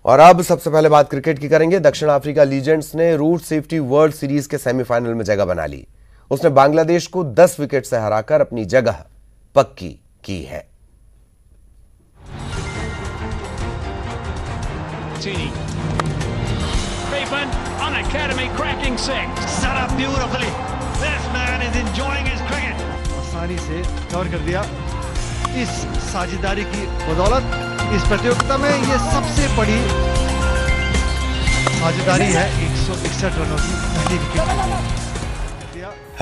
और अब सबसे पहले बात क्रिकेट की करेंगे। दक्षिण अफ्रीका लीजेंड्स ने रोड सेफ्टी वर्ल्ड सीरीज के सेमीफाइनल में जगह बना ली। उसने बांग्लादेश को 10 विकेट से हराकर अपनी जगह पक्की की है। आसानी से कवर कर दिया। इस साझेदारी की बदौलत इस प्रतियोगिता में ये सबसे बड़ी साझेदारी है। 161 रनों की पहली विकेट।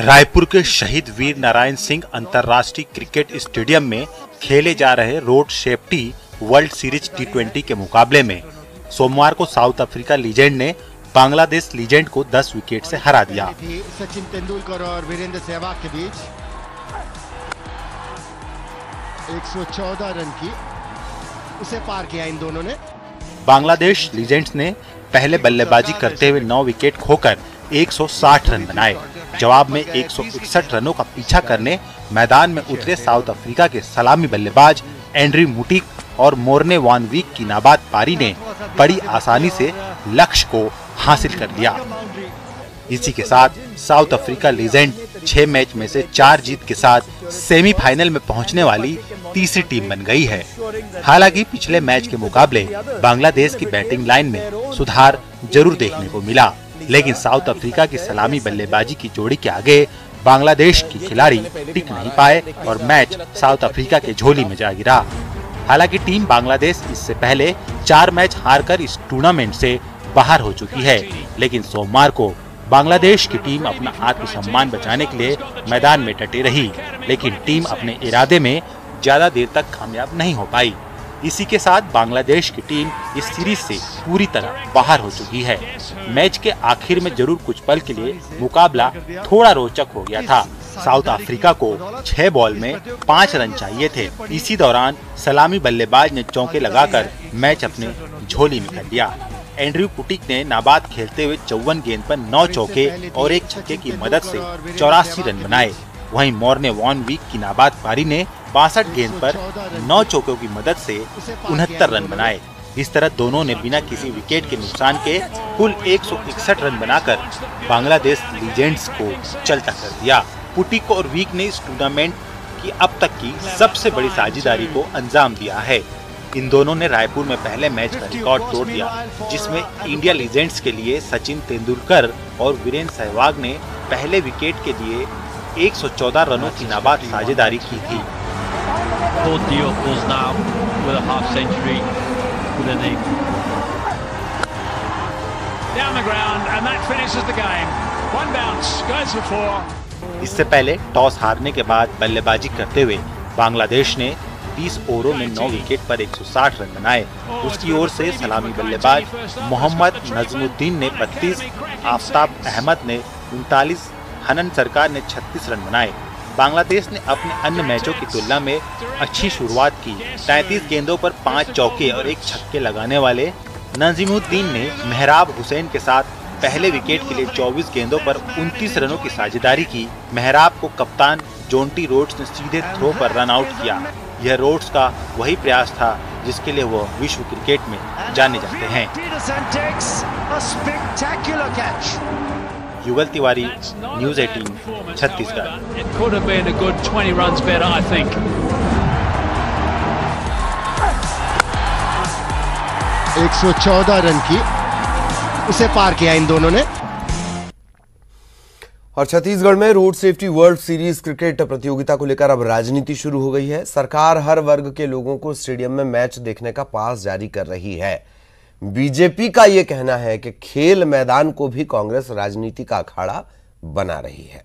रायपुर के शहीद वीर नारायण सिंह अंतर्राष्ट्रीय क्रिकेट स्टेडियम में खेले जा रहे road safety world series T20 के मुकाबले में सोमवार को साउथ अफ्रीका लीजेंड ने बांग्लादेश लीजेंड को 10 विकेट से हरा दिया। सचिन तेंदुलकर और वीरेंद्र सहवाग के बीच 114 रन की उसे पार किया इन दोनों ने। बांग्लादेश लीजेंड्स ने पहले बल्लेबाजी करते हुए 9 विकेट खोकर 160 रन बनाए। जवाब में 161 रनों का पीछा करने मैदान में उतरे साउथ अफ्रीका के सलामी बल्लेबाज एंड्रयू मुटिक और मोर्ने वान वीक की नाबाद पारी ने बड़ी आसानी से लक्ष्य को हासिल कर लिया। इसी के साथ साउथ अफ्रीका लीजेंड 6 मैच में से 4 जीत के साथ सेमीफाइनल में पहुंचने वाली तीसरी टीम बन गई है। हालांकि पिछले मैच के मुकाबले बांग्लादेश की बैटिंग लाइन में सुधार जरूर देखने को मिला, लेकिन साउथ अफ्रीका की सलामी बल्लेबाजी की जोड़ी के आगे बांग्लादेश की खिलाड़ी टिक नहीं पाए और मैच साउथ अफ्रीका के झोली में जा गिरा। हालांकि टीम बांग्लादेश इससे पहले 4 मैच हारकर इस टूर्नामेंट से बाहर हो चुकी है, लेकिन सोमवार को बांग्लादेश की टीम अपना आत्मसम्मान बचाने के लिए मैदान में डटी रही, लेकिन टीम अपने इरादे में ज्यादा देर तक कामयाब नहीं हो पाई। इसी के साथ बांग्लादेश की टीम इस सीरीज से पूरी तरह बाहर हो चुकी है। मैच के आखिर में जरूर कुछ पल के लिए मुकाबला थोड़ा रोचक हो गया था। साउथ अफ्रीका को 6 बॉल में 5 रन चाहिए थे। इसी दौरान सलामी बल्लेबाज ने चौके लगाकर मैच अपने झोली में कर लिया। एंड्रयू पुटिक ने नाबाद खेलते हुए 54 गेंद पर 9 चौके और 1 छक्के की मदद से 84 रन बनाए। वहीं मोर्ने वान वीक की नाबाद पारी ने 62 गेंद पर 9 चौकों की मदद से 69 रन बनाए। इस तरह दोनों ने बिना किसी विकेट के नुकसान के कुल 161 रन बनाकर बांग्लादेश लीजेंड्स को चलता कर दिया। पुटिक और वीक ने इस टूर्नामेंट की अब तक की सबसे बड़ी साझेदारी को अंजाम दिया है। इन दोनों ने रायपुर में पहले मैच का रिकॉर्ड तोड़ दिया, जिसमें इंडिया लीजेंड्स के लिए सचिन तेंदुलकर और वीरेंद्र सहवाग ने पहले विकेट के लिए 114 रनों की नाबाद साझेदारी की थी। इससे पहले टॉस हारने के बाद बल्लेबाजी करते हुए बांग्लादेश ने 30 ओवरों में 9 विकेट पर 160 रन बनाए। उसकी ओर से सलामी बल्लेबाज मोहम्मद नजमुद्दीन ने 32, आफ्ताब अहमद ने 39, हनन सरकार ने 36 रन बनाए। बांग्लादेश ने अपने अन्य मैचों की तुलना में अच्छी शुरुआत की। 33 गेंदों पर 5 चौके और 1 छक्के लगाने वाले नजीमुद्दीन ने मेहराब हुसैन के साथ पहले विकेट के लिए 24 गेंदों पर 29 रनों की साझेदारी की। मेहराब को कप्तान जोंटी रोड्स ने सीधे थ्रो पर रन आउट किया। यह रोड्स का वही प्रयास था जिसके लिए वो विश्व क्रिकेट में जाने जाते हैं। युगल तिवारी, न्यूज़ 18, छत्तीसगढ़। 114 रन की उसे पार किया इन दोनों ने। और छत्तीसगढ़ में road safety world series cricket प्रतियोगिता को लेकर अब राजनीति शुरू हो गई है। सरकार हर वर्ग के लोगों को स्टेडियम में मैच देखने का पास जारी कर रही है। बीजेपी का यह कहना है कि खेल मैदान को भी कांग्रेस राजनीति का अखाड़ा बना रही है।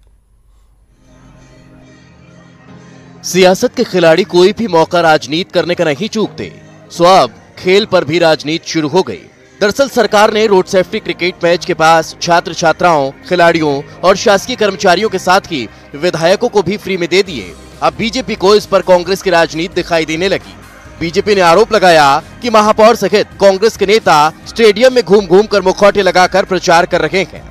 सियासत के खिलाड़ी कोई भी मौका राजनीति करने का नहीं चूकते, सो अब खेल पर भी राजनीति शुरू हो गई। दरअसल सरकार ने रोड सेफ्टी क्रिकेट मैच के पास छात्र छात्राओं, खिलाड़ियों और शासकीय कर्मचारियों के साथ ही विधायकों को भी फ्री में दे दिए। अब बीजेपी को इस पर कांग्रेस की राजनीति दिखाई देने लगी। बीजेपी ने आरोप लगाया कि महापौर सहित कांग्रेस के नेता स्टेडियम में घूम घूम कर मुखौटे लगाकर प्रचार कर रहे हैं।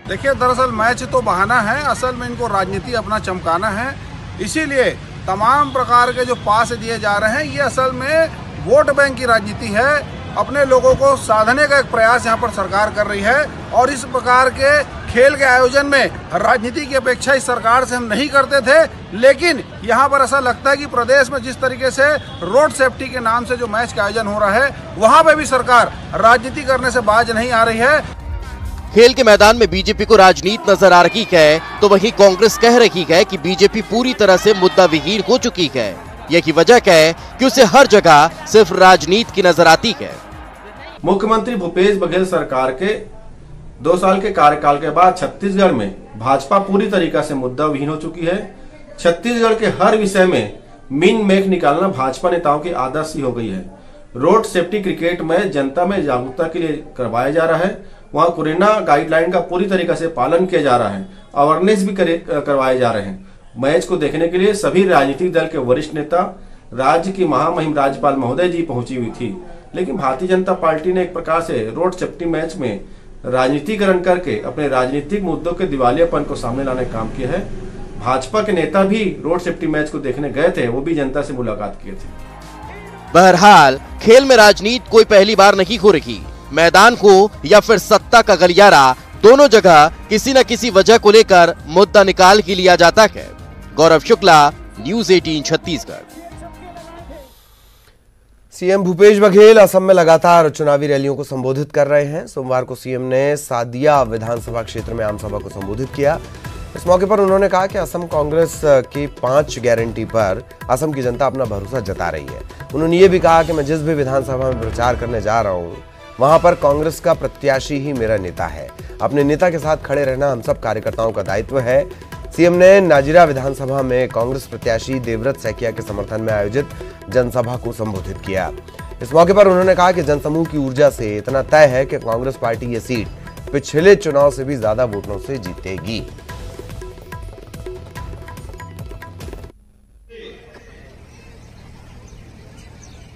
देखिए, दरअसल मैच तो बहाना है, असल में इनको राजनीति अपना चमकाना है। इसीलिए तमाम प्रकार के जो पास दिए जा रहे हैं, ये असल में वोट बैंक की राजनीति है। अपने लोगों को साधने का एक प्रयास यहाँ पर सरकार कर रही है। और इस प्रकार के खेल के आयोजन में राजनीति की अपेक्षा इस सरकार से हम नहीं करते थे, लेकिन यहाँ पर ऐसा लगता है कि प्रदेश में जिस तरीके से रोड सेफ्टी के नाम से जो मैच का आयोजन हो रहा है, वहाँ पे भी सरकार राजनीति करने से बाज नहीं आ रही है। खेल के मैदान में बीजेपी को राजनीति नजर आ रही है, तो वहीं कांग्रेस कह रही है कि बीजेपी पूरी तरह से मुद्दा विहीन हो चुकी है। यही वजह है कि उसे हर जगह सिर्फ राजनीति की नजर आती है। मुख्यमंत्री भूपेश बघेल सरकार के 2 साल के कार्यकाल के बाद छत्तीसगढ़ में भाजपा पूरी तरीका से मुद्दा विहीन हो चुकी है। छत्तीसगढ़ के हर विषय में मीन मेख निकालना भाजपा नेताओं की आदत सी हो गई है। रोड सेफ्टी क्रिकेट में जनता में जागरूकता के लिए करवाया जा रहा है। वहाँ कोरोना गाइडलाइन का पूरी तरीका से पालन किया जा रहा है। अवेयरनेस भी करवाए जा रहे हैं। मैच को देखने के लिए सभी राजनीतिक दल के वरिष्ठ नेता, राज्य की महामहिम राज्यपाल महोदय जी पहुंची हुई थी, लेकिन भारतीय जनता पार्टी ने एक प्रकार से रोड सेफ्टी मैच में राजनीतिकरण करके अपने राजनीतिक मुद्दों के दिवालियापन को सामने लाने का काम किया है। भाजपा के नेता भी रोड सेफ्टी मैच को देखने गए थे, वो भी जनता से मुलाकात किए थे। बहरहाल खेल में राजनीति कोई पहली बार नहीं हो रही। मैदान को या फिर सत्ता का गलियारा, दोनों जगह किसी न किसी वजह को लेकर मुद्दा निकाल ही लिया जाता है। गौरव शुक्ला, न्यूज़ 18 छत्तीसगढ़। सीएम भूपेश बघेल असम में लगातार चुनावी रैलियों को संबोधित कर रहे हैं। सोमवार को सीएम ने सादिया विधानसभा क्षेत्र में आम सभा को संबोधित किया। इस मौके पर उन्होंने कहा कि असम कांग्रेस की 5 गारंटी पर असम की जनता अपना भरोसा जता रही है। उन्होंने ये भी कहा कि मैं जिस भी विधानसभा में प्रचार करने जा रहा हूँ, वहां पर कांग्रेस का प्रत्याशी ही मेरा नेता है। अपने नेता के साथ खड़े रहना हम सब कार्यकर्ताओं का दायित्व है। सीएम ने नाजिरा विधानसभा में कांग्रेस प्रत्याशी देवव्रत सैकिया के समर्थन में आयोजित जनसभा को संबोधित किया। इस मौके पर उन्होंने कहा कि जनसमूह की ऊर्जा से इतना तय है कि कांग्रेस पार्टी ये सीट पिछले चुनाव से भी ज्यादा वोटों से जीतेगी।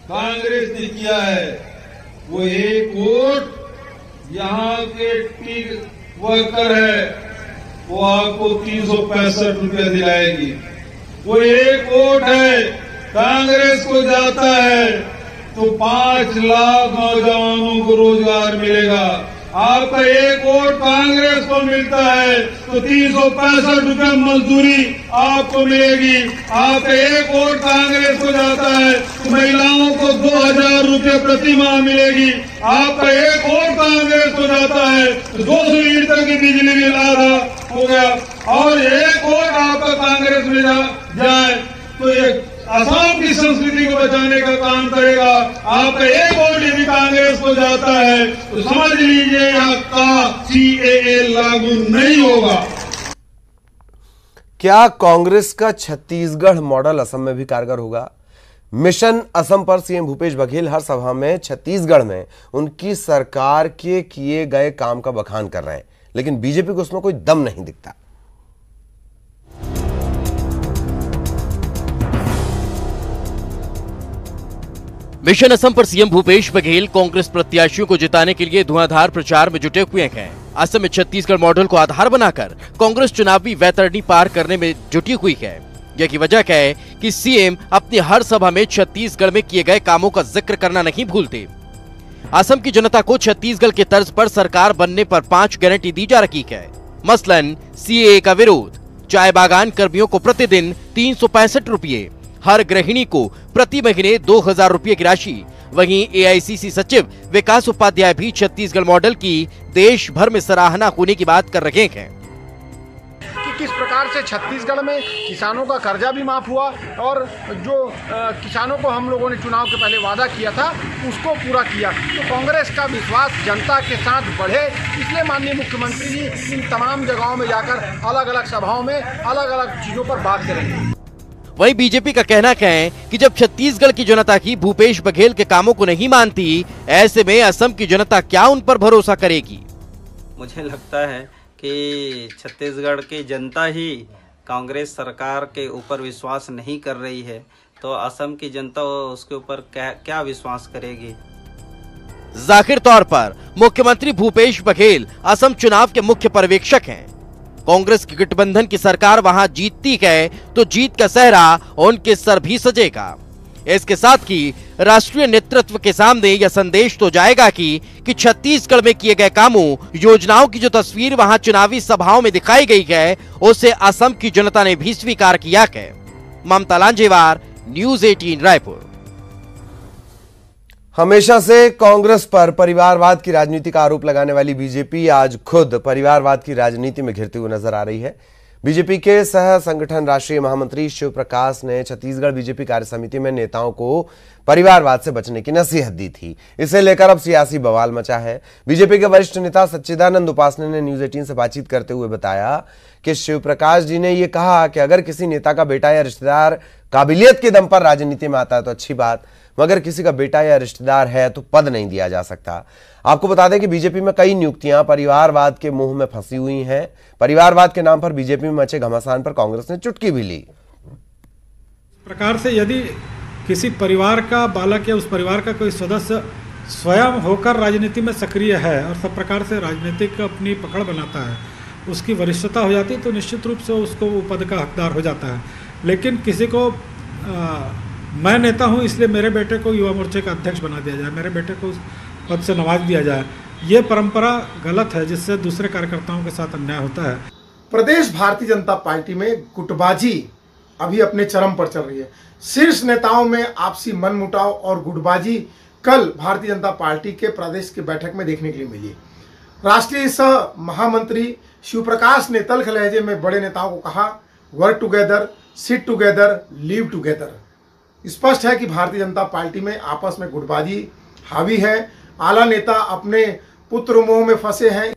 कांग्रेस ने किया है वो एक वोट यहाँ के टी वर्कर है, वो आपको 365 रुपया दिलाएगी। वो एक वोट है, कांग्रेस को जाता है तो 5 लाख नौजवानों को रोजगार मिलेगा। आपका एक वोट कांग्रेस को मिलता है तो 365 रुपया मजदूरी आपको मिलेगी। आपका एक वोट कांग्रेस को जाता है तो महिलाओं को 2000 रुपये प्रति माह मिलेगी। आपका एक वोट कांग्रेस को जाता है तो 200 यूनिट तक की बिजली बिल आधा हो गया। और एक वोट आपका कांग्रेस में जाए तो एक असम की संस्कृति को बचाने का काम करेगा। आपका एक वोट यदि कांग्रेस को जाता है तो समझ लीजिए आपका CAA लागू नहीं होगा। क्या कांग्रेस का छत्तीसगढ़ मॉडल असम में भी कारगर होगा? मिशन असम पर सीएम भूपेश बघेल हर सभा में छत्तीसगढ़ में उनकी सरकार के किए गए काम का बखान कर रहे हैं, लेकिन बीजेपी को उसमें कोई दम नहीं दिखता। मिशन असम पर सीएम भूपेश बघेल कांग्रेस प्रत्याशियों को जिताने के लिए धुआंधार प्रचार में जुटे हुए हैं। असम में छत्तीसगढ़ मॉडल को आधार बनाकर कांग्रेस चुनावी वैतरणी पार करने में जुटी हुई है। यही वजह है कि सीएम अपनी हर सभा में छत्तीसगढ़ में किए गए कामों का जिक्र करना नहीं भूलते। असम की जनता को छत्तीसगढ़ के तर्ज पर सरकार बनने पर 5 गारंटी दी जा रही है। मसलन CAA का विरोध, चाय बागान कर्मियों को प्रतिदिन 365 रुपये, हर गृहिणी को प्रति महीने 2000 रुपये की राशि। वहीं AICC सचिव विकास उपाध्याय भी छत्तीसगढ़ मॉडल की देश भर में सराहना होने की बात कर रहे हैं कि किस प्रकार से छत्तीसगढ़ में किसानों का कर्जा भी माफ हुआ और जो किसानों को हम लोगों ने चुनाव के पहले वादा किया था उसको पूरा किया। तो कांग्रेस का विश्वास जनता के साथ बढ़े, इसलिए माननीय मुख्यमंत्री जी इन तमाम जगहों में जाकर अलग अलग सभाओं में अलग अलग चीजों पर बात करेंगे। वहीं बीजेपी का कहना है कि जब छत्तीसगढ़ की जनता ही भूपेश बघेल के कामों को नहीं मानती, ऐसे में असम की जनता क्या उन पर भरोसा करेगी? मुझे लगता है कि छत्तीसगढ़ की जनता ही कांग्रेस सरकार के ऊपर विश्वास नहीं कर रही है, तो असम की जनता उसके ऊपर क्या विश्वास करेगी? जाहिर तौर पर मुख्यमंत्री भूपेश बघेल असम चुनाव के मुख्य पर्यवेक्षक हैं। कांग्रेस की गठबंधन की सरकार वहां जीतती है तो जीत का सेहरा उनके सर भी सजेगा। इसके साथ ही राष्ट्रीय नेतृत्व के सामने यह संदेश तो जाएगा कि छत्तीसगढ़ में किए गए कामों, योजनाओं की जो तस्वीर वहां चुनावी सभाओं में दिखाई गई है, उसे असम की जनता ने भी स्वीकार किया है। ममता लांजेवार, न्यूज़ 18 रायपुर। हमेशा से कांग्रेस पर परिवारवाद की राजनीति का आरोप लगाने वाली बीजेपी आज खुद परिवारवाद की राजनीति में घिरती हुई नजर आ रही है। बीजेपी के सह संगठन राष्ट्रीय महामंत्री शिव प्रकाश ने छत्तीसगढ़ बीजेपी कार्य समिति में नेताओं को परिवारवाद से बचने की नसीहत दी थी। इसे लेकर अब सियासी बवाल मचा है। बीजेपी के वरिष्ठ नेता सच्चिदानंद उपासने ने न्यूज़ 18 से बातचीत करते हुए बताया कि शिव प्रकाश जी ने यह कहा कि अगर किसी नेता का बेटा या रिश्तेदार काबिलियत के दम पर राजनीति में आता है तो अच्छी बात, मगर किसी का बेटा या रिश्तेदार है तो पद नहीं दिया जा सकता। आपको बता दें कि बीजेपी में कई नियुक्तियां परिवारवाद के मुंह में फंसी हुई हैं। परिवारवाद के नाम पर बीजेपी में मचे घमासान पर कांग्रेस ने चुटकी भी ली। प्रकार से यदि किसी परिवार का बालक या उस परिवार का कोई सदस्य स्वयं होकर राजनीति में सक्रिय है और सब प्रकार से राजनीतिक अपनी पकड़ बनाता है, उसकी वरिष्ठता हो जाती है, तो निश्चित रूप से उसको वो पद का हकदार हो जाता है। लेकिन किसी को मैं नेता हूं इसलिए मेरे बेटे को युवा मोर्चे का अध्यक्ष बना दिया जाए, मेरे बेटे को उस पद से नवाज दिया जाए, ये परंपरा गलत है, जिससे दूसरे कार्यकर्ताओं के साथ अन्याय होता है। प्रदेश भारतीय जनता पार्टी में गुटबाजी अभी अपने चरम पर चल रही है। शीर्ष नेताओं में आपसी मनमुटाव और गुटबाजी कल भारतीय जनता पार्टी के प्रदेश की बैठक में देखने के लिए मिली। राष्ट्रीय सह महामंत्री शिव प्रकाश ने तल्ख लहजे में बड़े नेताओं को कहा, work together, sit together, live together. स्पष्ट है कि भारतीय जनता पार्टी में आपस में गुटबाजी हावी है। आला नेता अपने पुत्र मोह में फंसे हैं।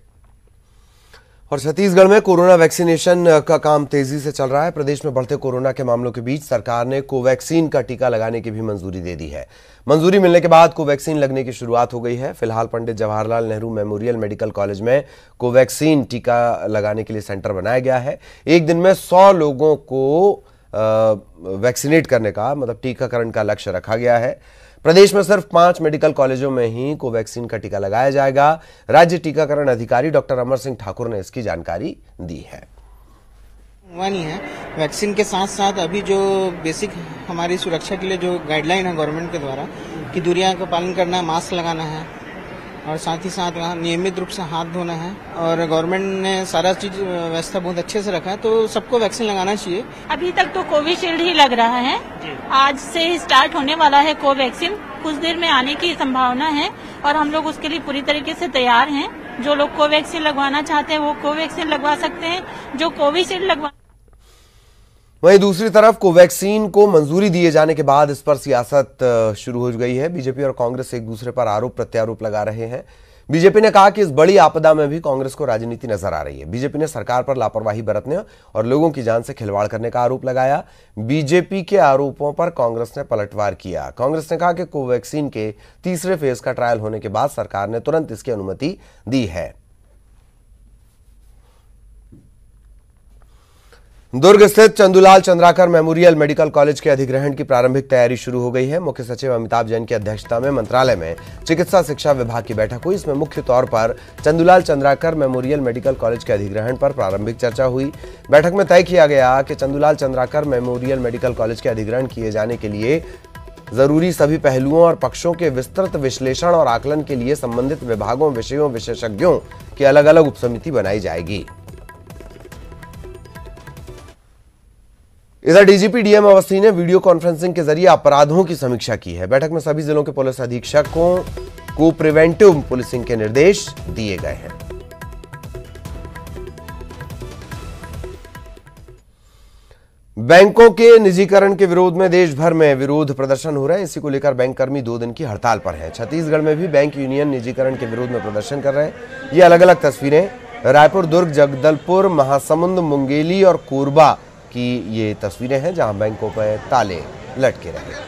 और छत्तीसगढ़ में कोरोना वैक्सीनेशन का काम तेजी से चल रहा है। प्रदेश में बढ़ते कोरोना के मामलों के बीच सरकार ने कोवैक्सीन का टीका लगाने की भी मंजूरी दे दी है। मंजूरी मिलने के बाद कोवैक्सीन लगने की शुरुआत हो गई है। फिलहाल Pandit Jawaharlal Nehru memorial medical college में कोवैक्सीन टीका लगाने के लिए सेंटर बनाया गया है। एक दिन में 100 लोगों को वैक्सीनेट करने का मतलब टीकाकरण का लक्ष्य रखा गया है। प्रदेश में सिर्फ 5 मेडिकल कॉलेजों में ही कोवैक्सीन का टीका लगाया जाएगा। राज्य टीकाकरण अधिकारी डॉक्टर अमर सिंह ठाकुर ने इसकी जानकारी दी है। नहीं है, वैक्सीन के साथ साथ अभी जो बेसिक हमारी सुरक्षा के लिए जो गाइडलाइन है गवर्नमेंट के द्वारा कि दूरियां का पालन करना है, मास्क लगाना है और साथ ही साथ नियमित रूप से हाथ धोना है, और गवर्नमेंट ने सारा चीज व्यवस्था बहुत अच्छे से रखा है, तो सबको वैक्सीन लगाना चाहिए। अभी तक तो कोविशील्ड ही लग रहा है, आज से ही स्टार्ट होने वाला है कोवैक्सीन, कुछ देर में आने की संभावना है और हम लोग उसके लिए पूरी तरीके से तैयार हैं। जो लोग कोवैक्सीन लगवाना चाहते हैं वो कोवैक्सीन लगवा सकते हैं, जो कोविशील्ड लगवा। वहीं दूसरी तरफ कोवैक्सीन को मंजूरी दिए जाने के बाद इस पर सियासत शुरू हो गई है। बीजेपी और कांग्रेस एक दूसरे पर आरोप प्रत्यारोप लगा रहे हैं। बीजेपी ने कहा कि इस बड़ी आपदा में भी कांग्रेस को राजनीति नजर आ रही है। बीजेपी ने सरकार पर लापरवाही बरतने और लोगों की जान से खिलवाड़ करने का आरोप लगाया। बीजेपी के आरोपों पर कांग्रेस ने पलटवार किया। कांग्रेस ने कहा कि कोवैक्सीन के तीसरे फेज का ट्रायल होने के बाद सरकार ने तुरंत इसकी अनुमति दी है। दुर्ग स्थित Chandulal Chandrakar memorial medical college के अधिग्रहण की प्रारंभिक तैयारी शुरू हो गई है। मुख्य सचिव अमिताभ जैन की अध्यक्षता में मंत्रालय में चिकित्सा शिक्षा विभाग की बैठक हुई। इसमें मुख्य तौर पर Chandulal Chandrakar memorial medical college के अधिग्रहण पर प्रारंभिक चर्चा हुई। बैठक में तय किया गया कि Chandulal Chandrakar memorial medical college के अधिग्रहण किए जाने के लिए जरूरी सभी पहलुओं और पक्षों के विस्तृत विश्लेषण और आकलन के लिए संबंधित विभागों, विषयों, विशेषज्ञों की अलग अलग उपसमिति बनाई जाएगी। इधर डीजीपी डीएम अवस्थी ने वीडियो कॉन्फ्रेंसिंग के जरिए अपराधों की समीक्षा की है। बैठक में सभी जिलों के पुलिस अधीक्षकों को प्रिवेंटिव पुलिसिंग के निर्देश दिए गए हैं। बैंकों के निजीकरण के विरोध में देश भर में विरोध प्रदर्शन हो रहे हैं। इसी को लेकर बैंक कर्मी 2 दिन की हड़ताल पर हैं। छत्तीसगढ़ में भी बैंक यूनियन निजीकरण के विरोध में प्रदर्शन कर रहे हैं। ये अलग अलग तस्वीरें रायपुर, दुर्ग, जगदलपुर, महासमुंद, मुंगेली और कोरबा की ये तस्वीरें हैं जहां बैंकों पर ताले लटके रहे।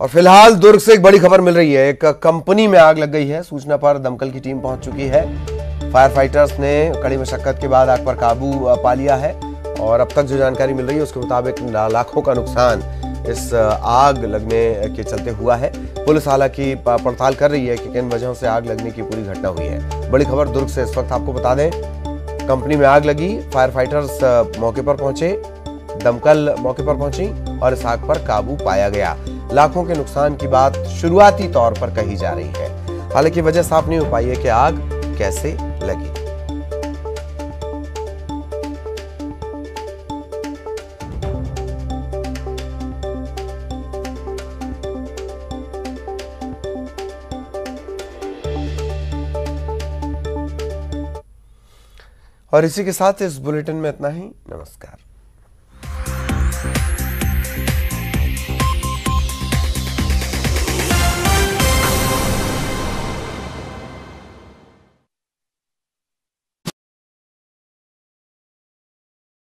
और फिलहाल दुर्ग से एक बड़ी खबर मिल रही है। एक कंपनी में आग लग गई है। सूचना पर दमकल की टीम पहुंच चुकी है। फायर फाइटर्स ने कड़ी मशक्कत के बाद आग पर काबू पा लिया है और अब तक जो जानकारी मिल रही है उसके मुताबिक लाखों का नुकसान इस आग लगने के चलते हुआ है। पुलिस हालांकि पड़ताल कर रही है कि किन वजहों से आग लगने की पूरी घटना हुई है। बड़ी खबर दुर्ग से इस वक्त आपको बता दें, कंपनी में आग लगी, फायर फाइटर्स मौके पर पहुंचे, दमकल मौके पर पहुंची और इस आग पर काबू पाया गया। लाखों के नुकसान की बात शुरुआती तौर पर कही जा रही है, हालांकि वजह साफ नहीं हो पाई है कि आग कैसे लगी। और इसी के साथ इस बुलेटिन में इतना ही। नमस्कार।